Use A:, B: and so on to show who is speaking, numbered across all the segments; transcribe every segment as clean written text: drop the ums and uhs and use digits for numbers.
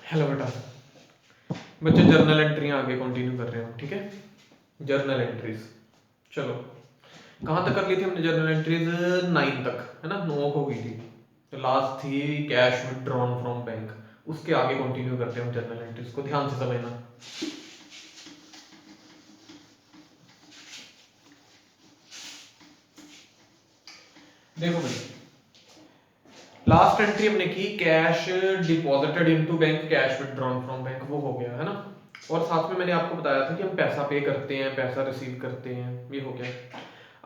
A: Hello बेटा। बच्चे journal एंट्रियाँ आगे कंटिन्यू कर रहे हैं हम, ठीक है। जर्नल एंट्रीज, चलो कहाँ तक कर ली थी हमने जर्नल एंट्रीज? 9 तक, है ना, 9 हो गई थी। तो लास्ट थी कैश विथड्रॉन फ्रॉम बैंक, उसके आगे कंटिन्यू करते हैं हम जर्नल एंट्रीज को, ध्यान से समझना। देखो भाई, लास्ट एंट्री हमने की cash deposited into bank, cash withdrawn from bank, वो हो गया है ना। और साथ में मैंने आपको बताया था कि हम पैसा पे करते हैं, पैसा रिसीव करते हैं, ये हो गया।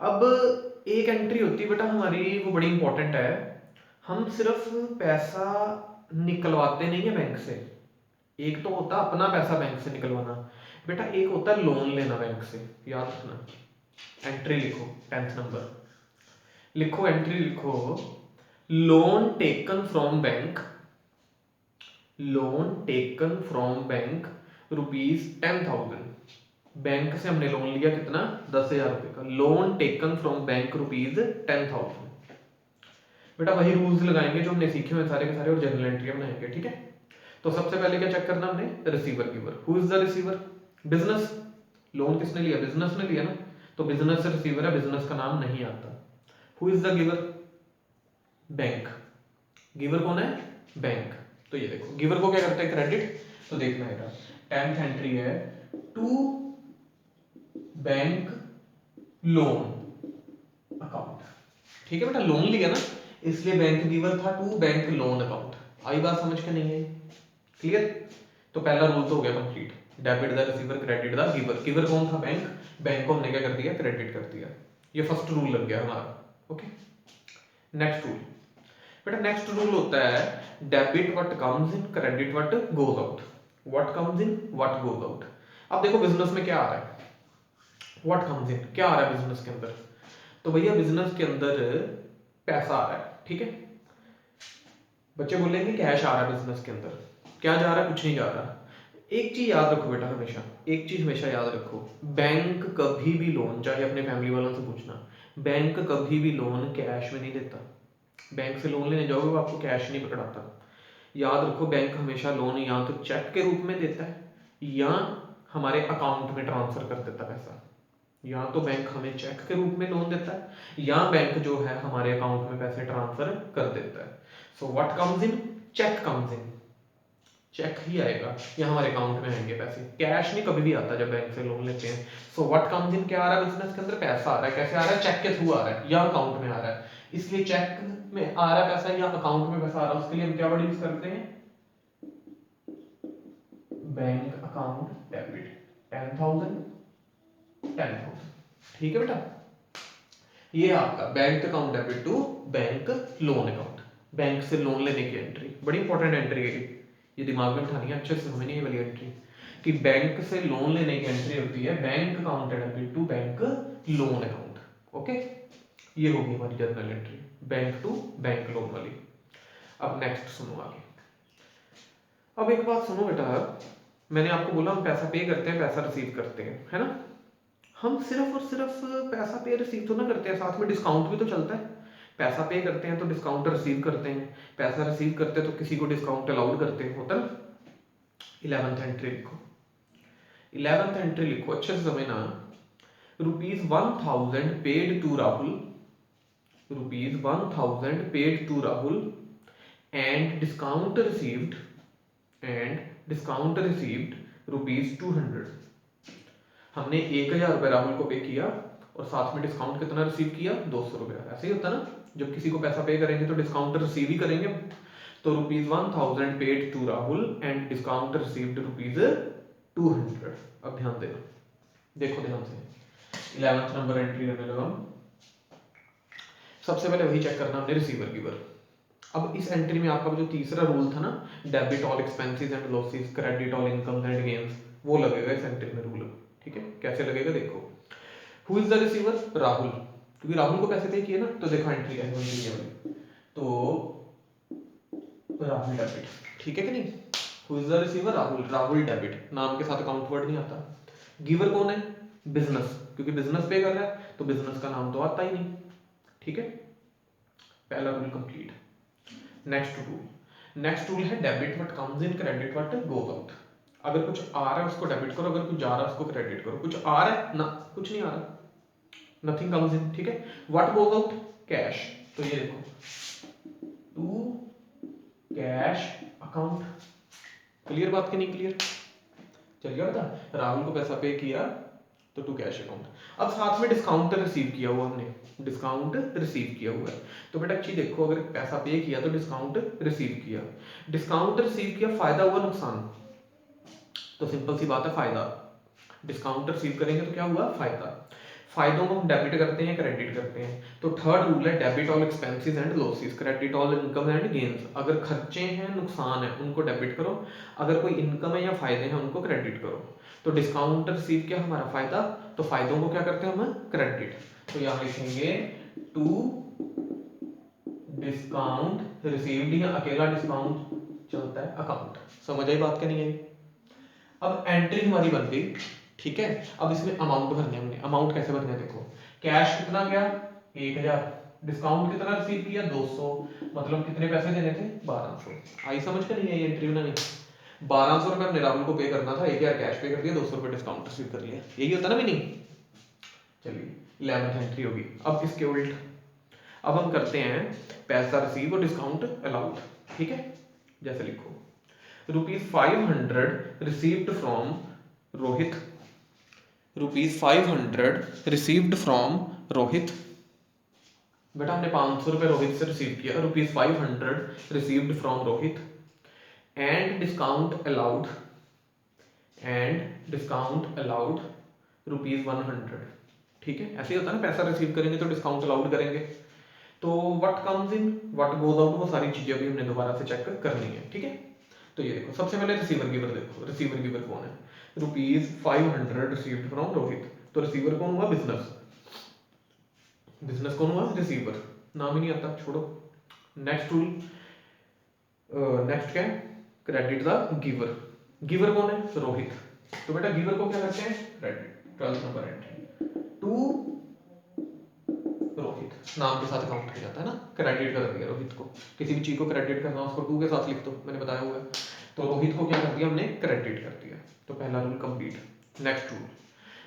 A: अब एक एंट्री होती है बेटा हमारी, वो बड़ी इंपॉर्टेंट है। हम सिर्फ पैसा निकलवाते नहीं है बैंक से। एक तो होता है अपना पैसा बैंक से निकलवाना बेटा, एक होता है लोन लेना बैंक से, याद रखना। एंट्री लिखो 10th नंबर, लिखो एंट्री लिखो, loan taken from bank, loan taken from bank ₹10,000। Bank से हमने लोन लिया कितना? 10,000 रुपए का। Loan taken from bank ₹10,000। बेटा वही रूल्स लगाएंगे जो हमने सीखे हुए सारे के सारे, और जर्नल एंट्री बनाएंगे, ठीक है। तो सबसे पहले क्या चेक करना हमने? Receiver giver. Who is the receiver? Business. Loan किसने लिया? बिजनेस ने लिया ना, तो बिजनेस से रिसीवर है, बिजनेस का नाम नहीं आता। Who is the giver? Bank. Giver कौन है? बैंक। तो ये देखो गिवर को क्या करते हैं? क्रेडिट। तो देखना है 10th एंट्री है टू बैंक लोन अकाउंट, ठीक है बेटा। लोन लिया ना, इसलिए बैंक गिवर था टू बैंक लोन अकाउंट। आई बात समझ के? नहीं है? क्लियर? तो पहला रूल तो हो गया complete, debit the receiver, credit the giver. Giver कौन था? बैंक। बैंक को हमने क्या कर दिया? क्रेडिट कर दिया। ये फर्स्ट रूल लग गया हमारा, ओके। नेक्स्ट रूल बेटा, नेक्स्ट रूल होता है debit what comes in, credit what goes out. What comes in, what goes out. अब देखो बिजनेस में क्या आ रहा है, व्हाट कम्स इन, क्या आ रहा है बिजनेस के अंदर? तो भैया बिजनेस के अंदर पैसा आ रहा है, ठीक है। बच्चे बोलेंगे कैश आ रहा है बिजनेस के अंदर, क्या जा रहा है? कुछ नहीं जा रहा। एक चीज याद रखो बेटा, हमेशा एक चीज हमेशा याद रखो, बैंक कभी भी लोन, चाहे अपने फैमिली वालों से पूछना, बैंक कभी भी लोन कैश में नहीं देता। बैंक से लोन लेने जाओगे वो आपको कैश नहीं पकड़ाता। याद रखो, बैंक हमेशा लोन या तो चेक के रूप में देता है या हमारे अकाउंट में ट्रांसफर कर देता पैसा। या तो बैंक हमें चेक के रूप में लोन देता है या बैंक जो है हमारे अकाउंट में पैसे ट्रांसफर कर देता है। So what comes in? Check comes in. Check ही आएगा या हमारे अकाउंट में आएंगे पैसे, कैश नहीं कभी भी आता जब बैंक से लोन लेते हैं। सो व्हाट कम्स इन, क्या आ रहा है बिजनेस के अंदर? पैसा आ रहा है। कैसे आ रहा है? चेक के थ्रू आ रहा है या अकाउंट में आ रहा है। इसलिए चेक में आ रहा है पैसा या अकाउंट में पैसा आ रहा है, उसके लिए हम क्या वर्ड यूज करते हैं? बैंक अकाउंट डेबिट 10,000, 10,000, ठीक है बेटा। ये आपका bank account debit to bank loan account, bank से लोन लेने की एंट्री, बड़ी इंपॉर्टेंट एंट्री है ये दिमाग में बिठानी है, अच्छे से समझनी है वाली एंट्री कि बैंक से लोन लेने की एंट्री होती है bank account debit to bank loan account, okay. ये होगी हमारी journal entry, bank to bank loan वाली। अब नेक्स्ट सुनो आगे। अब एक बात सुनो बेटा, मैंने आपको बोला हम पैसा पे करते हैं, पैसा रिसीव करते हैं, है ना। हम सिर्फ और सिर्फ पैसा पे रिसीव तो ना करते हैं, साथ में डिस्काउंट भी तो चलता है। पैसा पे करते हैं तो डिस्काउंट रिसीव करते हैं, पैसा रिसीव करते हैं तो किसी को डिस्काउंट अलाउड करते हैं, होता है। 11th एंट्री लिखो, 11th एंट्री लिखो, अच्छे से समझना। ₹1,000 paid to Rahul, ₹1,000 paid to Rahul and discount received, ₹200। हमने 1,000 रुपये राहुल को पे किया और साथ में डिस्काउंट कितना रिसीव किया? 200 रुपया। ऐसे ही होता ना, जब किसी को पैसा पे करेंगे तो डिस्काउंट रिसीव ही करेंगे। तो ₹1,000 paid to Rahul and discount received ₹200। अब ध्यान देना, देखो ध्यान से, 11th नंबर एंट्री करने लगा। सबसे पहले वही चेक करना हमने, रिसीवर गिवर। अब इस एंट्री में आपका जो तीसरा रूल था ना, debit all expenses and losses, credit all income and gains, वो लगेगा इस एंट्री में रूल, ठीक है। कैसे लगेगा देखो, who is the receiver? Rahul, क्योंकि राहुल को पैसे पे किए ना, तो देखो एंट्री है वाली, तो राहुल डेबिट, ठीक है कि नहीं। Who is the receiver? Rahul, Rahul debit, नाम के साथ अकाउंट वर्ड नहीं आता। गिवर कौन है? बिजनेस, क्योंकि बिजनेस पे कर रहा है तो बिजनेस का नाम तो आता ही नहीं, ठीक है। पहला rule complete. Next rule, next rule है debit what comes in, credit what goes out. अगर कुछ आ रहा है उसको डेबिट करो, अगर कुछ जा रहा है उसको क्रेडिट करो। कुछ आ रहा है ना, कुछ नहीं आ रहा, नथिंग कम्स इन, ठीक है। What goes out, cash. तो ये देखो टू कैश अकाउंट। क्लियर बात कि नहीं क्लियर? चल गया बता, राहुल को पैसा पे किया तो टू कैश अकाउंट। अब साथ में डिस्काउंट रिसीव किया हुआ हमने, डिस्काउंट रिसीव किया हुआ है। तो बेटा अच्छी देखो, अगर पैसा पे किया तो डिस्काउंट रिसीव किया, डिस्काउंट रिसीव किया, फायदा हुआ नुकसान? तो सिंपल सी बात है फायदा। डिस्काउंट रिसीव करेंगे तो क्या हुआ, फायदा। फायदों को हम डेबिट करते हैं, क्रेडिट करते हैं। तो थर्ड रूल है debit all expenses and losses, credit all income and gains. अगर खर्चे हैं, नुकसान है, उनको डेबिट करो। अगर कोई इनकम है या फायदे हैं, उनको क्रेडिट करो। तो डिस्काउंट रिसीव किया हमारा फायदा, तो फायदों को क्या करते हैं हम, क्रेडिट। तो यहाँ लिखेंगे टू डिस्काउंट रिसीव्ड, या अकेला डिस्काउंट चलता है अकाउंट। समझ आई बात? क्या नहीं आई? अब एंट्री हमारी बन गई, ठीक है। अब इसमें अमाउंट भरने हमने, अमाउंट कैसे भरने देखो, कैश कितना गया 1000, डिस्काउंट कितना रिसीव किया 200, मतलब कितने पैसे देने थे 1200। आई समझ कर नहीं आई एंट्री बनानी? 1200 रुपये हमने राहुल को पे करना था, 1000 कैश पे कर दिया, 200 रुपये डिस्काउंट रिसीव कर लिया। यही होता ना मीनिंग? चलिए 11th एंट्री होगी। अब इसके उल्ट, अब हम करते हैं पैसा रिसीव और डिस्काउंट अलाउड, ठीक है। जैसे लिखो ₹500 received from Rohit, ₹500 received from Rohit. बेटा हमने 500 रुपये रोहित से रिसीव किया, ₹500 received from Rohit, and discount allowed, ₹100, ठीक है। ऐसे ही होता है ना, पैसा रिसीव करेंगे तो डिस्काउंट अलाउड करेंगे। तो what comes in, what goes out, वो सारी चीजें अभी हमने दोबारा से चेक करनी है, ठीक है। तो ये देखो सबसे पहले रिसीवर गिवर देखो, रिसीवर गिवर कौन है, ₹500 रिसीव्ड फ्रॉम रोहित। तो रिसीवर कौन हुआ, बिजनेस। बिजनेस कौन हुआ, रिसीवर। नाम ही नहीं आता, छोड़ो। नेक्स्ट रूल, नेक्स्ट क्या है, क्रेडिट द गिवर। गिवर कौन है, रोहित। तो बेटा गिवर को क्या करते हैं, credit. 12th number entry to Rohit, नाम के साथ काउंट किया जाता है ना, क्रेडिट कर दिया रोहित को। किसी भी चीज को क्रेडिट करना, उसको टू के साथ लिख दो, मैंने बताया हुआ है। तो रोहित को क्या कर दिया हमने, क्रेडिट कर दिया। तो पहला rule complete. Next rule,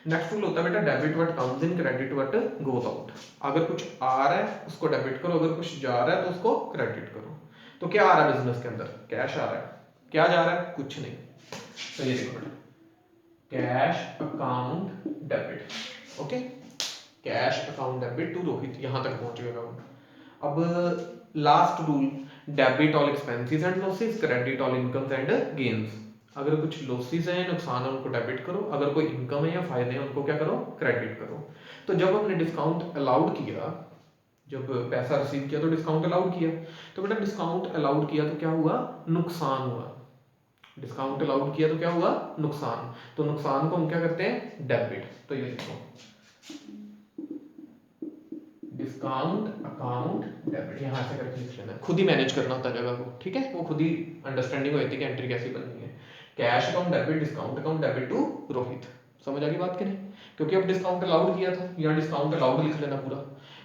A: next rule होता है बेटा debit what comes in, credit what goes out. अगर कुछ आ रहा है उसको डेबिट करो, अगर कुछ जा रहा है तो उसको क्रेडिट करो। तो क्या आ रहा है बिजनेस के अंदर, कैश आ रहा है। क्या जा रहा है, कुछ नहीं। तो ये देखो cash account debit, okay, cash account debit to Rohit, यहां तक पहुंच गए हम। अब last rule, debit all expenses and losses, credit all incomes and gains. अगर कुछ लॉसेस हैं, नुकसान है, उनको डेबिट करो। अगर कोई इनकम है या फायदे हैं, उनको क्या करो, क्रेडिट करो। तो जब हमने डिस्काउंट अलाउड किया, जब पैसा रिसीव किया तो डिस्काउंट अलाउड किया, तो बेटा डिस्काउंट अलाउड किया तो क्या हुआ, नुकसान हुआ। डिस्काउंट अलाउड किया तो क्या हुआ, नुकसान। तो नुकसान को हम क्या करते हैं, डेबिट। तो ये देखो डिस्काउंट अकाउंट डेबिट, यहां से करके लिख लेना, खुद ही मैनेज करना होता है जगह को, ठीक है। वो खुद ही अंडरस्टैंडिंग होती है कि एंट्री कैसी बननी है। Cash account debit, discount account debit to Rohit. समझ आ गई बात कि नहीं? क्योंकि अब डिस्काउंट अलाउड किया था, यहाँ डिस्काउंट अलाउड लिख लेना पूरा,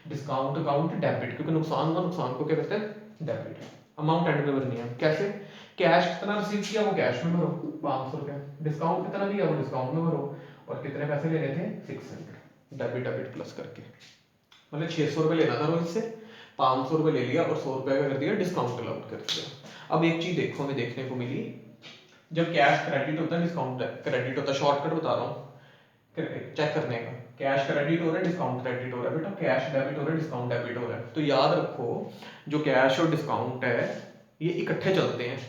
A: डिस्काउंट अकाउंट डेबिट, क्योंकि नुकसान हुआ, नुकसान को क्या करते हैं, डेबिट। अमाउंट एंड में भरनी है, कैसे, कैश कितना रिसीव किया वो कैश में भरो 500 रुपया, डिस्काउंट कितना दिया वो डिस्काउंट में भरो, और कितने पैसे लेने थे 600, डेबिट डेबिट प्लस करके। मतलब 600 रुपये लेना था रोहित से, 500 रुपये ले लिया और 100 रुपये का कर दिया डिस्काउंट अलाउड कर दिया। अब एक चीज देखो हमें देखने को मिली, जब कैश क्रेडिट होता है डिस्काउंट क्रेडिट होता है, शॉर्टकट बता रहा हूँ चेक करने का, कैश क्रेडिट हो रहा है डिस्काउंट क्रेडिट हो रहा है, बेटा कैश डेबिट हो रहा है डिस्काउंट डेबिट हो रहा है। तो याद रखो जो कैश और डिस्काउंट है ये इकट्ठे चलते हैं,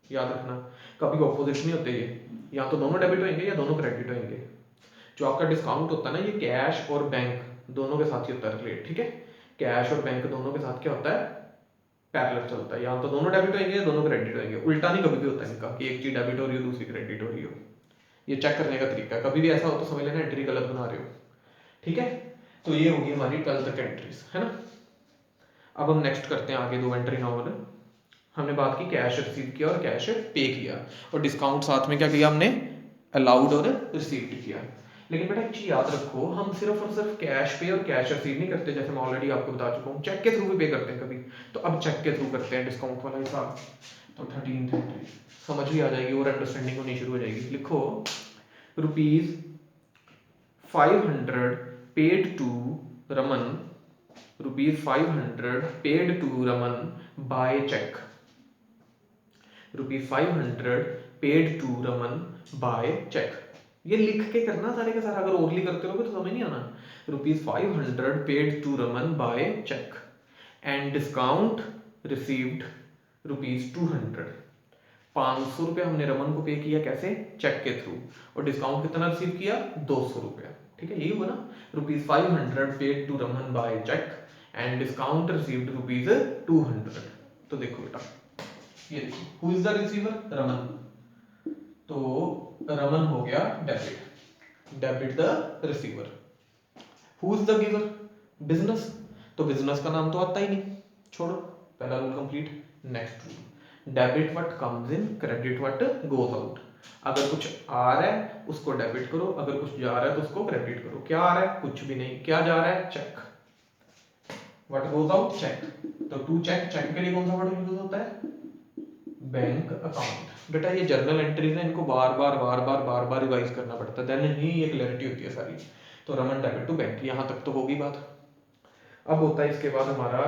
A: याद रखना, कभी ऑपोजिट नहीं होते ये, या तो दोनों डेबिट होंगे या दोनों क्रेडिट होंगे। जो आपका डिस्काउंट होता है ना, ये कैश और बैंक दोनों के साथ ही होता है रिलेट, ठीक है। कैश और बैंक दोनों के साथ क्या होता है, पैरेलल चलता है, या तो दोनों डेबिट होंगे या दोनों क्रेडिट होंगे, उल्टा नहीं कभी भी होता है इनका कि एक चीज डेबिट हो रही हो दूसरी क्रेडिट हो रही हो। ये चेक करने का तरीका है, कभी भी ऐसा हो तो समझ लेना एंट्री गलत बना रहे हो, ठीक है। तो ये होगी हमारी 12th तक एंट्रीज, है ना। अब हम नेक्स्ट करते हैं आगे दो एंट्री नॉर्मल। हमने बात की कैश रिसीव किया और कैश पे किया, और डिस्काउंट साथ में क्या किया हमने, अलाउड और रिसीव्ड किया। लेकिन बेटा एक चीज याद रखो, हम सिर्फ और सिर्फ कैश पे और कैश रिसीव नहीं करते, जैसे मैं ऑलरेडी आपको बता चुका हूँ, चेक के थ्रू भी पे करते हैं कभी। तो अब चेक के थ्रू करते हैं डिस्काउंट वाला हिसाब। तो 13th एंट्री समझ भी आ जाएगी और अंडरस्टैंडिंग होनी शुरू हो जाएगी। लिखो ₹500 paid to Raman, ₹500 paid to Raman by cheque, ₹500 paid to Raman by cheque. ये लिख के करना सारे का सारा, अगर ओरली करते रहोगे तो समझ नहीं आना। ₹500 paid to Raman by cheque and discount received ₹200। 500 रुपया हमने रमन को पे किया, कैसे? चेक के थ्रू। और डिस्काउंट कितना रिसीव किया? 200 रुपया। ठीक है, यही हुआ ना, ₹500 paid to Raman by cheque and discount received ₹200। तो देखो बेटा, ये देखो, who is the receiver? Raman. तो रमन हो गया debit, debit the receiver. Who is the giver? Business. तो बिजनेस का नाम तो आता ही नहीं, छोड़ो, पहला rule complete. Next rule, debit what comes in, credit what goes out. अगर कुछ आ रहा है उसको डेबिट करो, अगर कुछ जा रहा है तो उसको क्रेडिट करो। क्या आ रहा है? कुछ भी नहीं। क्या जा रहा है? Cheque. What goes out? Cheque. तो टू चेक, चेक के लिए कौन सा वर्ड यूज होता है? Bank account. बेटा ये जर्नल एंट्रीज है, इनको बार बार रिवाइज करना पड़ता है, देन ही ये क्लैरिटी होती है सारी। तो रमन डेबिट टू बैंक, यहां तक तो होगी बात। अब होता है इसके बाद हमारा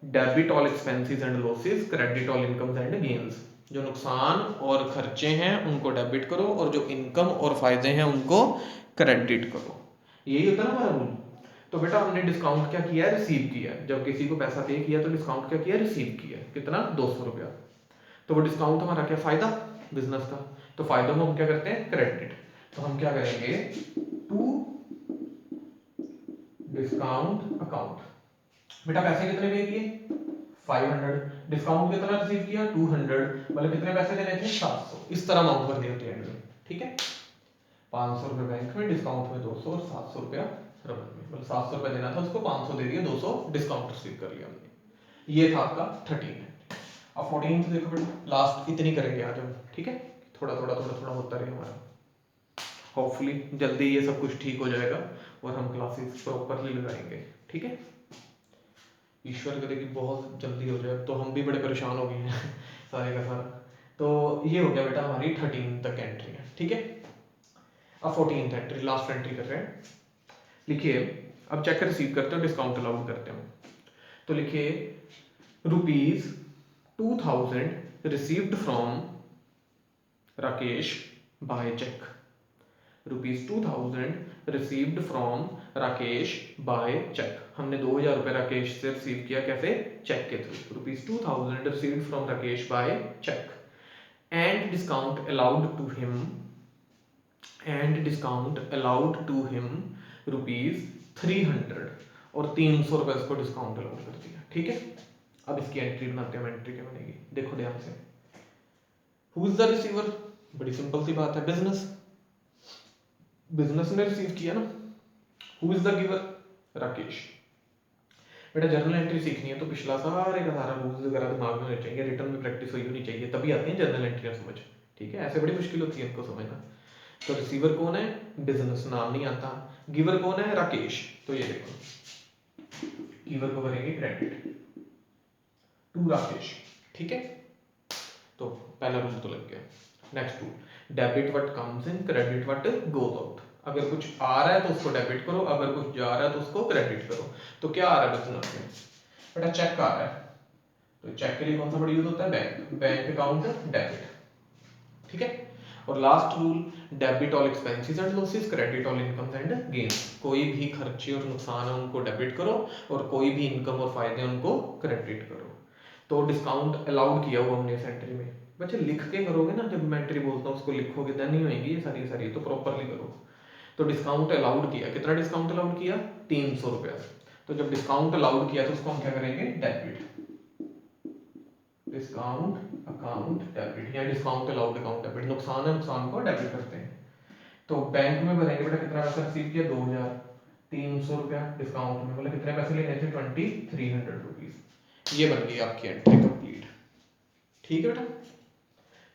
A: debit all expenses and losses, credit all incomes and gains. जो नुकसान और खर्चे हैं उनको डेबिट करो, और जो इनकम और फायदे हैं उनको क्रेडिट करो। यही होता है ना हमारा रूल। तो बेटा हमने डिस्काउंट क्या किया है? रिसीव किया है। जब किसी को पैसा पे किया तो डिस्काउंट क्या किया? रिसीव किया। कितना? 200 रुपया। तो वो डिस्काउंट हमारा क्या? फायदा बिजनेस का। तो फायदों में हम क्या करते हैं? क्रेडिट। तो हम क्या करेंगे? To discount account. बेटा पैसे कितने पे किए? 500। डिस्काउंट कितना रिसीव किया? 200। मतलब कितने पैसे देने थे? 700। इस तरह अमाउंट भर दिया एंड में। ठीक है, 500 रुपए बैंक में, डिस्काउंट में 200 और 700 रुपया रमन में। मतलब 700 रुपया देना था उसको, 500 दे दिए, 200 डिस्काउंट रिसीव कर लिया हमने। ये था आपका 13। अब 14 देखो बेटा, लास्ट इतनी करेंगे आज हम। ठीक है, थोड़ा थोड़ा होता रहे हमारा। होपफुली जल्दी ये सब कुछ ठीक हो जाएगा और हम क्लासेस प्रॉपरली लगाएंगे। ठीक है, ईश्वर करे कि बहुत जल्दी हो जाए, तो हम भी बड़े परेशान हो गए हैं सारे का सारा। तो ये हो गया बेटा हमारी 13 तक एंट्री है। ठीक है, अब 14th एंट्री, लास्ट एंट्री कर रहे हैं। लिखिए, अब चेक रिसीव करते हो, डिस्काउंट अलाउड करते हो। तो लिखिए ₹2000 received from Rakesh by cheque. ₹2000 received from Rakesh by cheque. हमने 2000 रुपए राकेश से रिसीव किया, कैसे? चेक के through. ₹2000 received from Rakesh by cheque and discount allowed to him, and discount allowed to him ₹300। और 300 रुपए उसको डिस्काउंट अलाउड कर दिया। ठीक है, अब इसकी एंट्री बनाते हैं। एंट्री क्या बनेगी? देखो ध्यान से। Who is the receiver? बड़ी सिंपल सी बात है, बिजनेस। बिजनेस ने रिसीव किया ना। Who is the giver? Rakesh. बेटा जर्नल एंट्री सीखनी है तो पिछला सारे का सारा रूल्स वगैरह दिमाग में होने चाहिए, रिटर्न में प्रैक्टिस हुई होनी चाहिए, तभी आती है जर्नल एंट्रियां समझ। ठीक है, ऐसे बड़ी मुश्किल होती है इनको समझना। तो रिसीवर कौन है? बिजनेस, नाम नहीं आता। गिवर कौन है? राकेश। तो ये देखो, गिवर को करेंगे क्रेडिट टू राकेश। ठीक है, तो पहला रूल तो लग गया। Next rule, debit what comes in, credit what goes out. अगर कुछ आ रहा है तो उसको डेबिट करो, अगर कुछ जा रहा है तो उसको क्रेडिट करो। तो क्या आ रहा है बिजनेस में? बेटा चेक आ रहा है, तो चेक के लिए कौन सा वर्ड यूज होता है? बैंक। Bank account debit. ठीक है, और last rule, debit all expenses and losses, credit all incomes and gains. कोई भी खर्चे और नुकसान है उनको डेबिट करो, और कोई भी इनकम और फायदे उनको क्रेडिट करो। तो डिस्काउंट अलाउड किया हुआ हमने इस एंट्री में। बच्चे लिख के करोगे ना, जब मैं एंट्री बोलता हूँ उसको लिखोगे, देन नहीं होंगी ये सारी सारी, तो प्रॉपरली करो। तो डिस्काउंट अलाउड किया, कितना डिस्काउंट अलाउड किया? 300 रुपया। तो जब डिस्काउंट अलाउड किया तो उसको हम क्या करेंगे? डेबिट, डिस्काउंट अकाउंट डेबिट, या डिस्काउंट अलाउड अकाउंट डेबिट। नुकसान है, नुकसान को डेबिट करते हैं। तो बैंक में भरेंगे बेटा, कितना पैसा रिसीव किया? 2000। 300 रुपया डिस्काउंट में, मतलब कितने पैसे लेने थे? 2300 रुपीज। ये बन गई आपकी एंट्री कंप्लीट। ठीक है बेटा,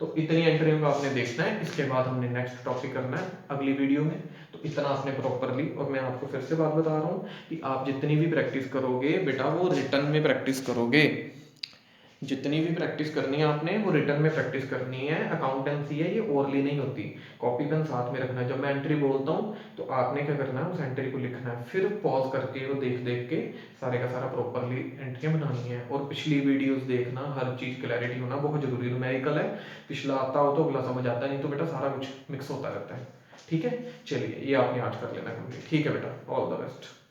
A: तो इतनी एंट्रियों का आपने देखना है, इसके बाद हमने नेक्स्ट टॉपिक करना है अगली वीडियो में। तो इतना आपने प्रॉपरली, और मैं आपको फिर से बात बता रहा हूँ कि आप जितनी भी प्रैक्टिस करोगे बेटा वो रिटर्न में प्रैक्टिस करोगे, जितनी भी प्रैक्टिस करनी है आपने वो रिटर्न में प्रैक्टिस करनी है। अकाउंटेंसी है ये, ओरली नहीं होती। कॉपी पेन साथ में रखना है, जब मैं एंट्री बोलता हूँ तो आपने क्या करना है, उस एंट्री को लिखना है, फिर पॉज करके वो देख देख के सारे का सारा प्रॉपरली एंट्रियाँ बनानी है। और पिछली वीडियोस देखना, हर चीज़ क्लैरिटी होना बहुत जरूरी है। न्यूमेरिकल है, पिछला आता हो तो अगला समझ आता है, नहीं तो बेटा सारा कुछ मिक्स होता रहता है। ठीक है, चलिए ये आपने आज कर लेना कंप्लीट। ठीक है बेटा, ऑल द बेस्ट।